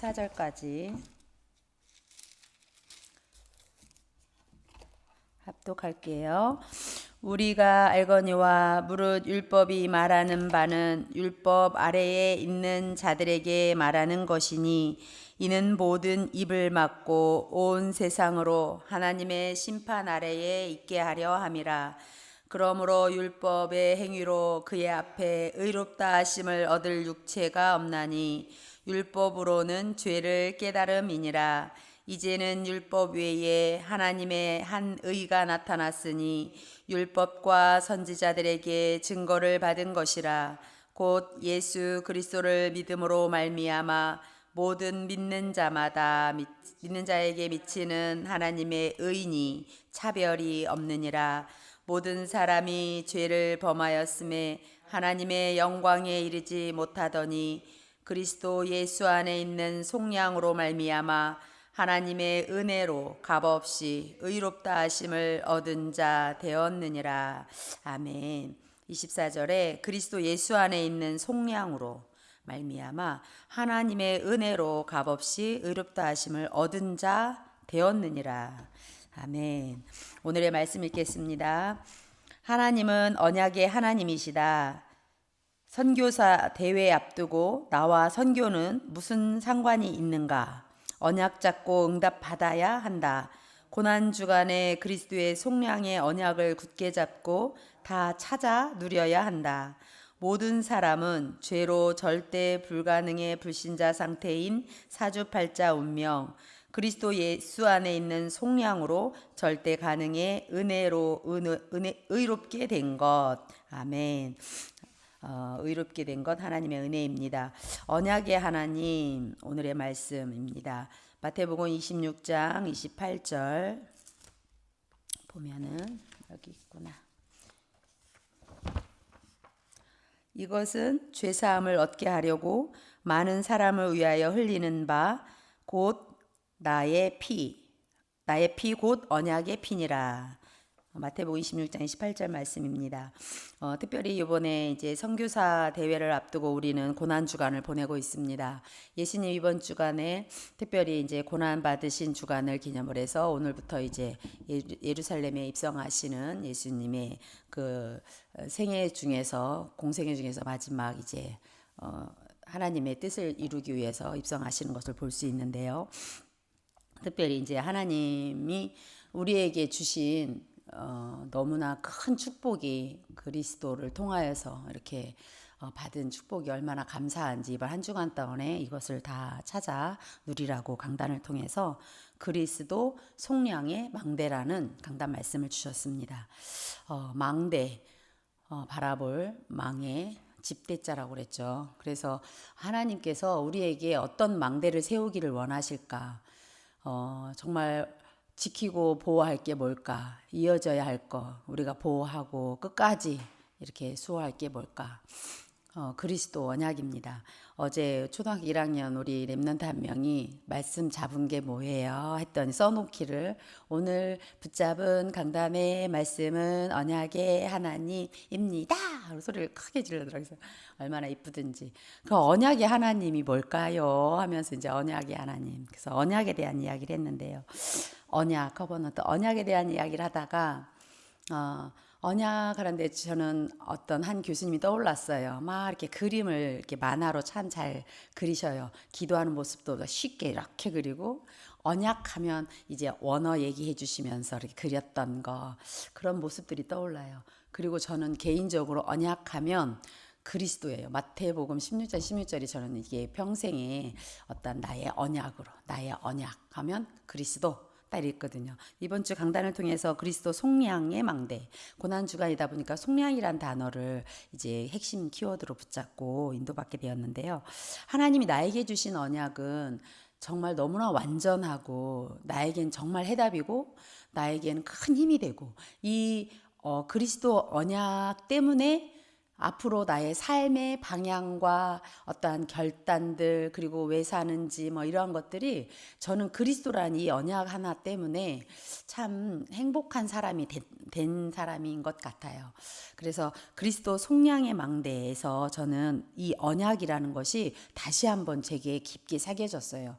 24절까지 합독할게요. 우리가 알거니와 무릇 율법이 말하는 바는 율법 아래에 있는 자들에게 말하는 것이니 이는 모든 입을 막고 온 세상으로 하나님의 심판 아래에 있게 하려 함이라. 그러므로 율법의 행위로 그의 앞에 의롭다 하심을 얻을 육체가 없나니 율법으로는 죄를 깨달음이니라. 이제는 율법 외에 하나님의 한 의가 나타났으니 율법과 선지자들에게 증거를 받은 것이라. 곧 예수 그리스도를 믿음으로 말미암아 모든 믿는 자에게 미치는 하나님의 의니 차별이 없느니라. 모든 사람이 죄를 범하였음에 하나님의 영광에 이르지 못하더니 그리스도 예수 안에 있는 속량으로 말미암아 하나님의 은혜로 값없이 의롭다 하심을 얻은 자 되었느니라. 아멘. 24절에 그리스도 예수 안에 있는 속량으로 말미암아 하나님의 은혜로 값없이 의롭다 하심을 얻은 자 되었느니라. 아멘. 오늘의 말씀 읽겠습니다. 하나님은 언약의 하나님이시다. 선교사 대회 앞두고 나와 선교는 무슨 상관이 있는가? 언약 잡고 응답 받아야 한다. 고난 주간에 그리스도의 속량의 언약을 굳게 잡고 다 찾아 누려야 한다. 모든 사람은 죄로 절대 불가능의 불신자 상태인 사주팔자 운명, 그리스도 예수 안에 있는 속량으로 절대 가능의 의롭게 된 것. 아멘. 의롭게 된 것 하나님의 은혜입니다. 언약의 하나님, 오늘의 말씀입니다. 마태복음 26장 28절 보면은 여기 있구나. 이것은 죄사함을 얻게 하려고 많은 사람을 위하여 흘리는 바 곧 나의 피 곧 언약의 피니라. 마태복음 26장 28절 말씀입니다. 특별히 이번에 이제 선교사 대회를 앞두고 우리는 고난 주간을 보내고 있습니다. 예수님 이번 주간에 특별히 이제 고난 받으신 주간을 기념을 해서 오늘부터 이제 예루살렘에 입성하시는 예수님의 그 생애 중에서 공생애 중에서 마지막 이제 하나님의 뜻을 이루기 위해서 입성하시는 것을 볼 수 있는데요. 특별히 이제 하나님이 우리에게 주신 너무나 큰 축복이 그리스도를 통하여서 이렇게 받은 축복이 얼마나 감사한지 이번 한 주간 동안에 이것을 다 찾아 누리라고 강단을 통해서 그리스도 속량의 망대라는 강단 말씀을 주셨습니다. 망대, 바라볼 망의 집대자라고 그랬죠. 그래서 하나님께서 우리에게 어떤 망대를 세우기를 원하실까? 정말 지키고 보호할 게 뭘까? 이어져야 할 거, 우리가 보호하고 끝까지 이렇게 수호할 게 뭘까? 그리스도 언약입니다. 어제 초등학교 1학년 우리 랩런트 한 명이 말씀 잡은 게 뭐예요? 했더니 써놓기를 오늘 붙잡은 강단의 말씀은 언약의 하나님입니다. 소리를 크게 질러더라고요. 그래서 얼마나 이쁘든지. 그 언약의 하나님이 뭘까요? 하면서 이제 언약의 하나님. 그래서 언약에 대한 이야기를 했는데요. 언약, 커버넌트 언약에 대한 이야기를 하다가 언약 하는데 저는 어떤 한 교수님이 떠올랐어요. 막 이렇게 그림을 이렇게 만화로 참 잘 그리셔요. 기도하는 모습도 쉽게 이렇게 그리고 언약하면 이제 원어 얘기해 주시면서 이렇게 그렸던 거 그런 모습들이 떠올라요. 그리고 저는 개인적으로 언약하면 그리스도예요. 마태복음 16장 16절이 저는 이게 평생의 어떤 나의 언약으로 나의 언약하면 그리스도 딱 있거든요. 이번 주 강단을 통해서 그리스도 속량의 망대, 고난 주간이다 보니까 속량이란 단어를 이제 핵심 키워드로 붙잡고 인도받게 되었는데요. 하나님이 나에게 주신 언약은 정말 너무나 완전하고 나에겐 정말 해답이고 나에겐 큰 힘이 되고 이 그리스도 언약 때문에 앞으로 나의 삶의 방향과 어떠한 결단들 그리고 왜 사는지 뭐 이러한 것들이 저는 그리스도라는 이 언약 하나 때문에 참 행복한 사람이 된 사람인 것 같아요. 그래서 그리스도 속량의 망대에서 저는 이 언약이라는 것이 다시 한번 제게 깊게 새겨졌어요.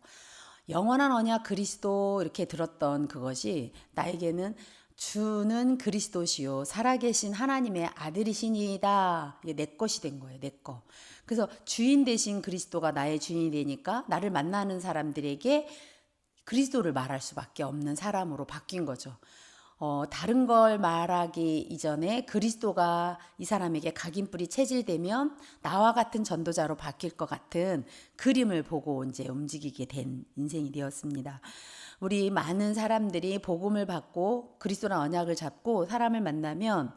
영원한 언약 그리스도 이렇게 들었던 그것이 나에게는 주는 그리스도시요 살아계신 하나님의 아들이시니이다. 이게 내 것이 된 거예요. 내 거. 그래서 주인 되신 그리스도가 나의 주인이 되니까 나를 만나는 사람들에게 그리스도를 말할 수밖에 없는 사람으로 바뀐 거죠. 다른 걸 말하기 이전에 그리스도가 이 사람에게 각인뿔이 체질되면 나와 같은 전도자로 바뀔 것 같은 그림을 보고 이제 움직이게 된 인생이 되었습니다. 우리 많은 사람들이 복음을 받고 그리스도랑 언약을 잡고 사람을 만나면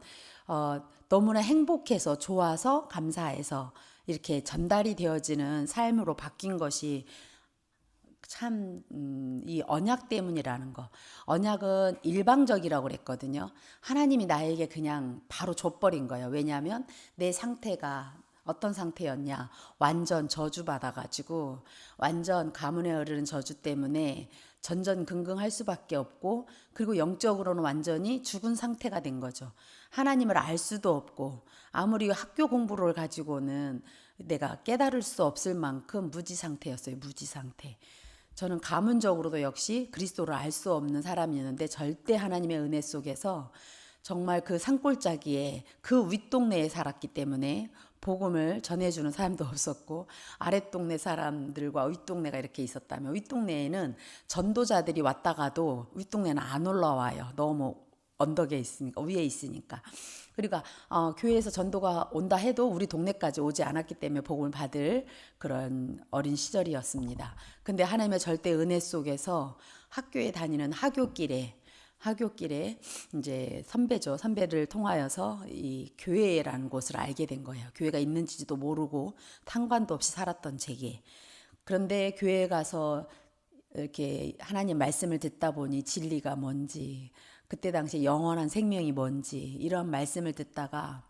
너무나 행복해서 좋아서 감사해서 이렇게 전달이 되어지는 삶으로 바뀐 것이 참, 이 언약 때문이라는 거. 언약은 일방적이라고 그랬거든요. 하나님이 나에게 그냥 바로 줘버린 거예요. 왜냐하면 내 상태가 어떤 상태였냐. 완전 저주받아가지고, 완전 가문에 흐르는 저주 때문에 전전긍긍할 수밖에 없고, 그리고 영적으로는 완전히 죽은 상태가 된 거죠. 하나님을 알 수도 없고, 아무리 학교 공부를 가지고는 내가 깨달을 수 없을 만큼 무지 상태였어요. 무지 상태. 저는 가문적으로도 역시 그리스도를 알 수 없는 사람이었는데 절대 하나님의 은혜 속에서 정말 그 산골짜기에 그 윗동네에 살았기 때문에 복음을 전해주는 사람도 없었고 아랫동네 사람들과 윗동네가 이렇게 있었다면 윗동네에는 전도자들이 왔다가도 윗동네는 안 올라와요. 너무 언덕에 있으니까 위에 있으니까. 그러니까 교회에서 전도가 온다 해도 우리 동네까지 오지 않았기 때문에 복음을 받을 그런 어린 시절이었습니다. 근데 하나님의 절대 은혜 속에서 학교에 다니는 하교길에 이제 선배죠. 선배를 통하여서 이 교회라는 곳을 알게 된 거예요. 교회가 있는지도 모르고 상관도 없이 살았던 제게. 그런데 교회에 가서 이렇게 하나님 말씀을 듣다 보니 진리가 뭔지 그때 당시 영원한 생명이 뭔지 이런 말씀을 듣다가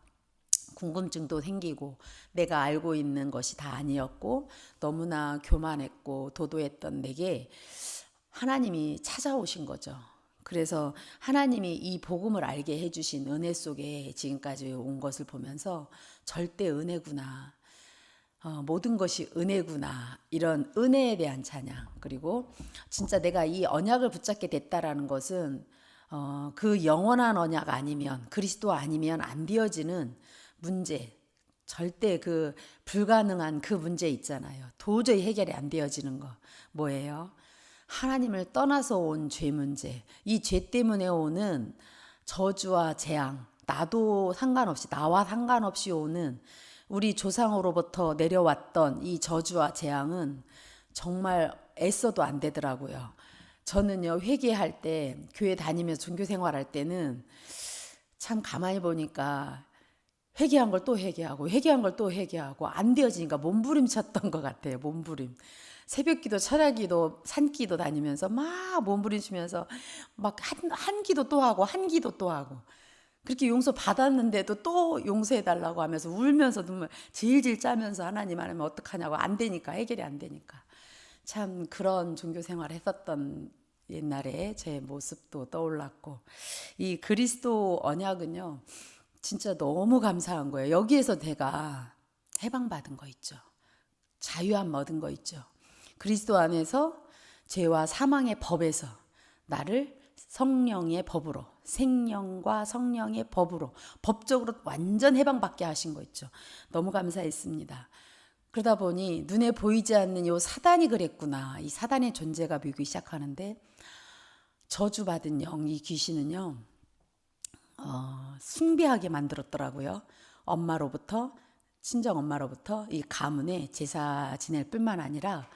궁금증도 생기고 내가 알고 있는 것이 다 아니었고 너무나 교만했고 도도했던 내게 하나님이 찾아오신 거죠. 그래서 하나님이 이 복음을 알게 해주신 은혜 속에 지금까지 온 것을 보면서 절대 은혜구나. 모든 것이 은혜구나. 이런 은혜에 대한 찬양. 그리고 진짜 내가 이 언약을 붙잡게 됐다라는 것은 그 영원한 언약 아니면 그리스도 아니면 안 되어지는 문제. 절대 그 불가능한 그 문제 있잖아요. 도저히 해결이 안 되어지는 거. 뭐예요? 하나님을 떠나서 온 죄 문제. 이 죄 때문에 오는 저주와 재앙. 나도 상관없이 나와 상관없이 오는 우리 조상으로부터 내려왔던 이 저주와 재앙은 정말 애써도 안 되더라고요. 저는요 회개할 때 교회 다니면서 종교 생활할 때는 참 가만히 보니까 회개한 걸 또 회개하고 회개한 걸 또 회개하고 안 되어지니까 몸부림쳤던 것 같아요. 몸부림. 새벽기도 철야기도 산기도 다니면서 막 몸부림치면서 막 한 기도 또 하고 한 기도 또 하고 그렇게 용서 받았는데도 또 용서해달라고 하면서 울면서 눈물 질질 짜면서 하나님 하나님 어떡하냐고 안 되니까 해결이 안 되니까 참 그런 종교 생활을 했었던 옛날에 제 모습도 떠올랐고 이 그리스도 언약은요 진짜 너무 감사한 거예요. 여기에서 내가 해방받은 거 있죠. 자유함 얻은 거 있죠. 그리스도 안에서 죄와 사망의 법에서 나를 성령의 법으로 생명과 성령의 법으로 법적으로 완전 해방받게 하신 거 있죠. 너무 감사했습니다. 그러다 보니 눈에 보이지 않는 요 사단이 그랬구나. 이 사단의 존재가 보이기 시작하는데 저주받은 영, 이 귀신은요. 숭배하게 만들었더라고요. 엄마로부터 친정 엄마로부터 이 가문에 제사 지낼 뿐만 아니라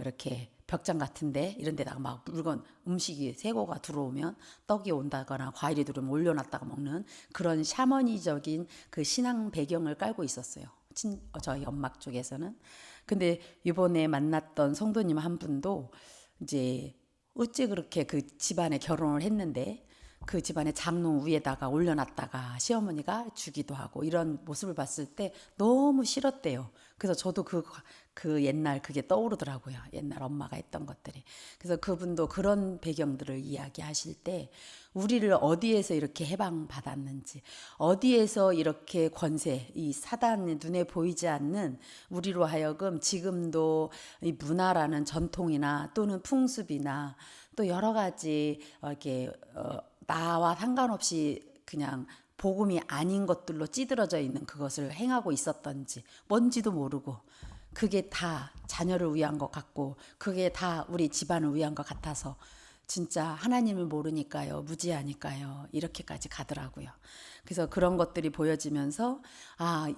이렇게 벽장 같은데 이런 데다가 막 물건 음식이 세고가 들어오면 떡이 온다거나 과일이 들어오면 올려놨다가 먹는 그런 샤머니적인 그 신앙 배경을 깔고 있었어요. 저희 엄마 쪽에서는. 근데 이번에 만났던 성도님 한 분도 이제 어째 그렇게 그 집안에 결혼을 했는데 그 집안의 장롱 위에다가 올려놨다가 시어머니가 주기도 하고 이런 모습을 봤을 때 너무 싫었대요. 그래서 저도 그 옛날 그게 떠오르더라고요. 옛날 엄마가 했던 것들이. 그래서 그분도 그런 배경들을 이야기하실 때 우리를 어디에서 이렇게 해방받았는지, 어디에서 이렇게 권세, 이 사단의 눈에 보이지 않는 우리로 하여금 지금도 이 문화라는 전통이나 또는 풍습이나 또 여러 가지 이렇게 나와 상관없이 그냥 복음이 아닌 것들로 찌들어져 있는 그것을 행하고 있었던지 뭔지도 모르고 그게 다 자녀를 위한 것 같고 그게 다 우리 집안을 위한 것 같아서 진짜 하나님을 모르니까요, 무지하니까요, 이렇게까지 가더라고요. 그래서 그런 것들이 보여지면서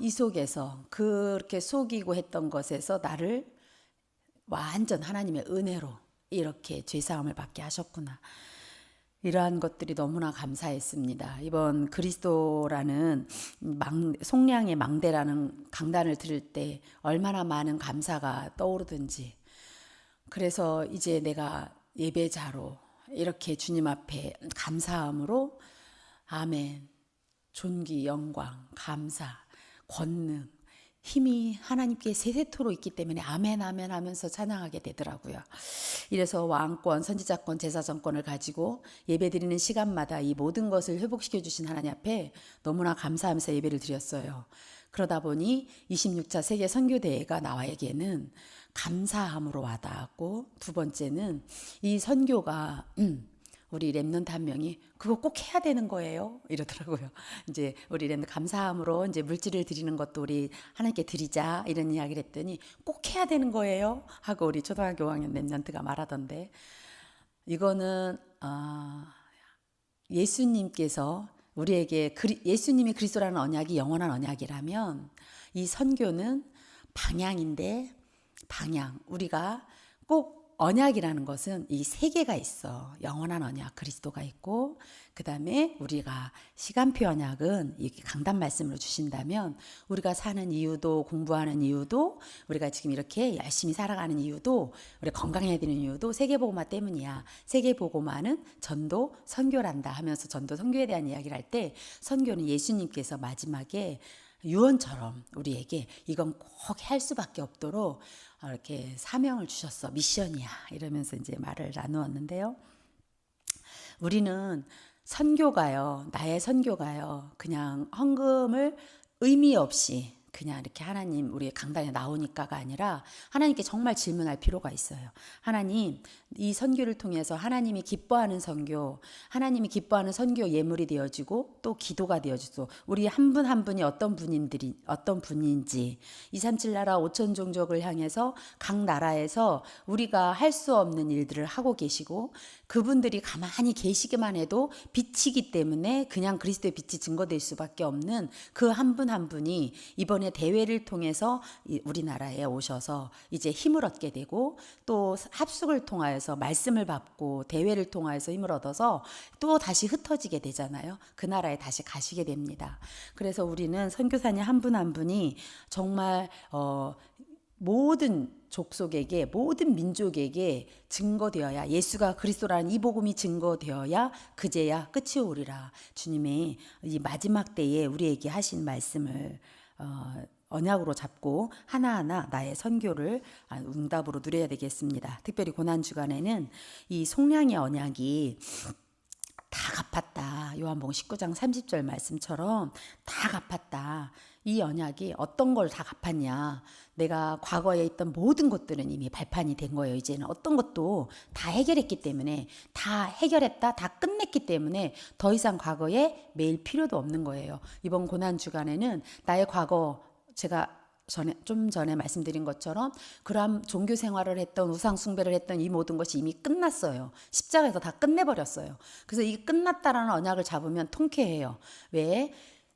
이 속에서 그렇게 속이고 했던 것에서 나를 완전 하나님의 은혜로 이렇게 죄사함을 받게 하셨구나. 이러한 것들이 너무나 감사했습니다. 이번 그리스도라는 속량의 망대라는 강단을 들을 때 얼마나 많은 감사가 떠오르든지. 그래서 이제 내가 예배자로 이렇게 주님 앞에 감사함으로 아멘, 존귀, 영광, 감사, 권능, 힘이 하나님께 세세토록 있기 때문에 아멘 아멘 하면서 찬양하게 되더라고요. 이래서 왕권, 선지자권, 제사장권을 가지고 예배드리는 시간마다 이 모든 것을 회복시켜 주신 하나님 앞에 너무나 감사하면서 예배를 드렸어요. 그러다 보니 26차 세계 선교대회가 나에게는 감사함으로 와닿았고, 두 번째는 이 선교가 우리 랩런트 한 명이 그거 꼭 해야 되는 거예요 이러더라고요. 이제 우리 랩런트 감사함으로 이제 물질을 드리는 것도 우리 하나님께 드리자 이런 이야기를 했더니 꼭 해야 되는 거예요 하고 우리 초등학교 5학년 랩런트가 말하던데, 이거는 예수님께서 우리에게 예수님이 그리스도라는 언약이 영원한 언약이라면 이 선교는 방향인데, 방향, 우리가 꼭 언약이라는 것은 이 세 개가 있어. 영원한 언약 그리스도가 있고, 그 다음에 우리가 시간표 언약은 이렇게 강단 말씀으로 주신다면 우리가 사는 이유도, 공부하는 이유도, 우리가 지금 이렇게 열심히 살아가는 이유도, 우리가 건강해야 되는 이유도 세계복음화 때문이야. 세계복음화는 전도 선교란다 하면서 전도 선교에 대한 이야기를 할 때, 선교는 예수님께서 마지막에 유언처럼 우리에게 이건 꼭 할 수밖에 없도록 이렇게 사명을 주셨어. 미션이야. 이러면서 이제 말을 나누었는데요. 우리는 선교가요, 나의 선교가요, 그냥 헌금을 의미 없이 그냥 이렇게 하나님 우리 강단에 나오니까가 아니라 하나님께 정말 질문할 필요가 있어요. 하나님, 이 선교를 통해서 하나님이 기뻐하는 선교, 하나님이 기뻐하는 선교 예물이 되어지고 또 기도가 되어지고, 우리 한 분 한 분이 어떤 분인지 237 나라 5천 종족을 향해서 각 나라에서 우리가 할 수 없는 일들을 하고 계시고, 그분들이 가만히 계시기만 해도 빛이기 때문에 그냥 그리스도의 빛이 증거될 수밖에 없는 그 한 분 한 분이 이번에 대회를 통해서 우리나라에 오셔서 이제 힘을 얻게 되고, 또 합숙을 통하여서 말씀을 받고 대회를 통하여서 힘을 얻어서 또 다시 흩어지게 되잖아요. 그 나라에 다시 가시게 됩니다. 그래서 우리는 선교사님 한 분 한 분이 정말 모든 족속에게, 모든 민족에게 증거되어야, 예수가 그리스도라는 이 복음이 증거되어야 그제야 끝이 오리라. 주님의 이 마지막 때에 우리에게 하신 말씀을 언약으로 잡고 하나하나 나의 선교를 응답으로 누려야 되겠습니다. 특별히 고난주간에는 이 속량의 언약이 다 갚았다. 요한복음 19장 30절 말씀처럼 다 갚았다. 이 언약이 어떤 걸 다 갚았냐. 내가 과거에 있던 모든 것들은 이미 발판이 된 거예요. 이제는 어떤 것도 다 해결했기 때문에, 다 해결했다, 다 끝냈기 때문에 더 이상 과거에 매일 필요도 없는 거예요. 이번 고난주간에는 나의 과거, 제가 좀 전에 말씀드린 것처럼 그러한 종교 생활을 했던, 우상 숭배를 했던 이 모든 것이 이미 끝났어요. 십자가에서 다 끝내버렸어요. 그래서 이게 끝났다라는 언약을 잡으면 통쾌해요. 왜?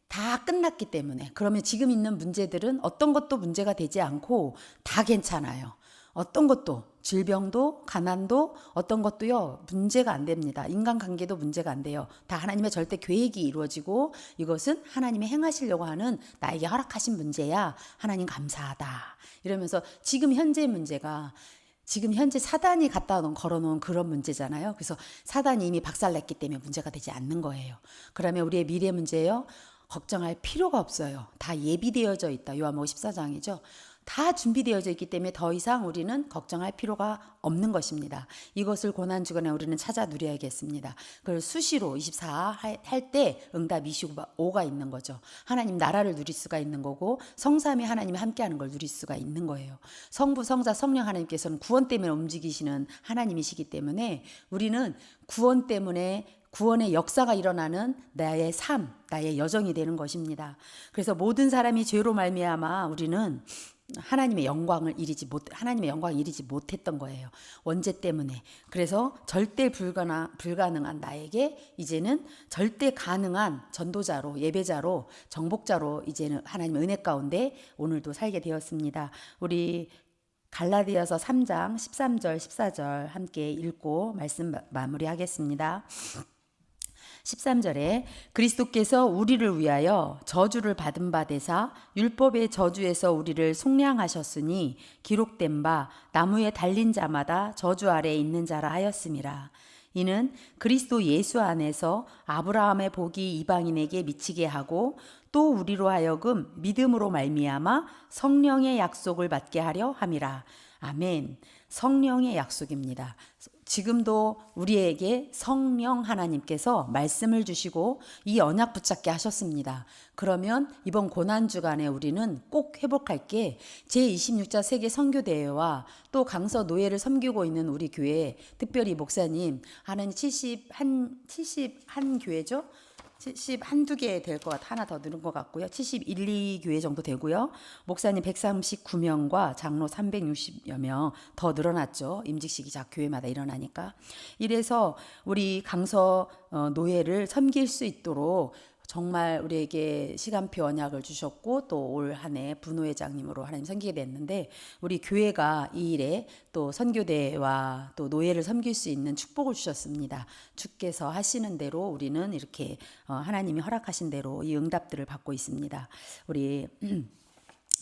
다 끝났기 때문에. 그러면 지금 있는 문제들은 어떤 것도 문제가 되지 않고 다 괜찮아요. 어떤 것도, 질병도 가난도 어떤 것도요 문제가 안 됩니다. 인간관계도 문제가 안 돼요. 다 하나님의 절대 계획이 이루어지고 이것은 하나님이 행하시려고 하는 나에게 허락하신 문제야. 하나님 감사하다. 이러면서 지금 현재 문제가 지금 현재 사단이 갖다 걸어놓은 그런 문제잖아요. 그래서 사단이 이미 박살냈기 때문에 문제가 되지 않는 거예요. 그러면 우리의 미래 문제요, 걱정할 필요가 없어요. 다 예비되어져 있다. 요한복음 14장이죠. 다 준비되어져 있기 때문에 더 이상 우리는 걱정할 필요가 없는 것입니다. 이것을 고난주간에 우리는 찾아 누려야겠습니다. 그걸 수시로 24 할 때 응답 25가 있는 거죠. 하나님 나라를 누릴 수가 있는 거고 성삼위 하나님이 함께하는 걸 누릴 수가 있는 거예요. 성부, 성자, 성령 하나님께서는 구원 때문에 움직이시는 하나님이시기 때문에 우리는 구원 때문에 구원의 역사가 일어나는 나의 삶, 나의 여정이 되는 것입니다. 그래서 모든 사람이 죄로 말미암아 우리는 하나님의 영광을 이루지 못했던 거예요. 원죄 때문에. 그래서 절대 불가능한 나에게 이제는 절대 가능한 전도자로, 예배자로, 정복자로 이제는 하나님의 은혜 가운데 오늘도 살게 되었습니다. 우리 갈라디아서 3장 13절 14절 함께 읽고 말씀 마무리하겠습니다. 13절에 그리스도께서 우리를 위하여 저주를 받은 바 되사 율법의 저주에서 우리를 속량하셨으니 기록된 바 나무에 달린 자마다 저주 아래에 있는 자라 하였음이라. 이는 그리스도 예수 안에서 아브라함의 복이 이방인에게 미치게 하고 또 우리로 하여금 믿음으로 말미암아 성령의 약속을 받게 하려 함이라. 아멘. 성령의 약속입니다. 지금도 우리에게 성령 하나님께서 말씀을 주시고 이 언약 붙잡게 하셨습니다. 그러면 이번 고난주간에 우리는 꼭 회복할 게 제26차 세계 선교대회와 또 강서 노예를 섬기고 있는 우리 교회, 특별히 목사님 하는 71 교회죠. 71-2개 될 것 같아. 하나 더 늘은 것 같고요. 71, 2교회 정도 되고요. 목사님 139명과 장로 360여 명 더 늘어났죠. 임직식이 교회마다 일어나니까. 이래서 우리 강서 노예를 섬길 수 있도록 정말 우리에게 시간표 언약을 주셨고 또 올 한 해 부노회장님으로 하나님 섬기게 됐는데 우리 교회가 이 일에 또 선교대와 또 노예를 섬길 수 있는 축복을 주셨습니다. 주께서 하시는 대로 우리는 이렇게 하나님이 허락하신 대로 이 응답들을 받고 있습니다. 우리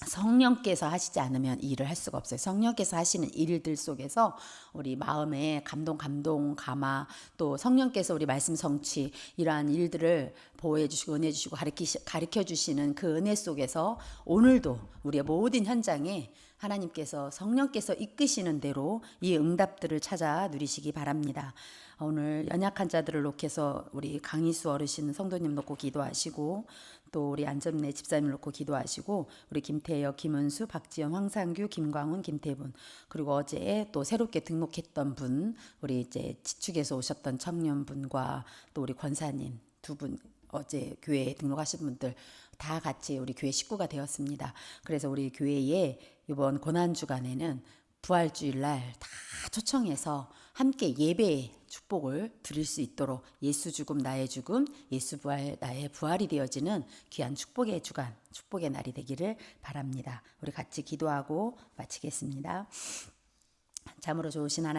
성령께서 하시지 않으면 이 일을 할 수가 없어요. 성령께서 하시는 일들 속에서 우리 마음에 감동, 감화, 또 성령께서 우리 말씀 성취 이러한 일들을 보호해 주시고 은혜 주시고 가르쳐 주시는 그 은혜 속에서 오늘도 우리의 모든 현장에 하나님께서 성령께서 이끄시는 대로 이 응답들을 찾아 누리시기 바랍니다. 오늘 연약한 자들을 놓고서 우리 강희수 어르신 성도님 놓고 기도하시고 또 우리 안전내 집사님 놓고 기도하시고 우리 김태혁, 김은수, 박지영, 황상규, 김광훈, 김태분 그리고 어제 또 새롭게 등록했던 분 우리 이제 지축에서 오셨던 청년분과 또 우리 권사님 두 분 어제 교회에 등록하신 분들 다 같이 우리 교회 식구가 되었습니다. 그래서 우리 교회에 이번 고난주간에는 부활주일날 다 초청해서 함께 예배의 축복을 드릴 수 있도록 예수 죽음 나의 죽음 예수 부활 나의 부활이 되어지는 귀한 축복의 주간 축복의 날이 되기를 바랍니다. 우리 같이 기도하고 마치겠습니다. 참으로 좋으신 하나님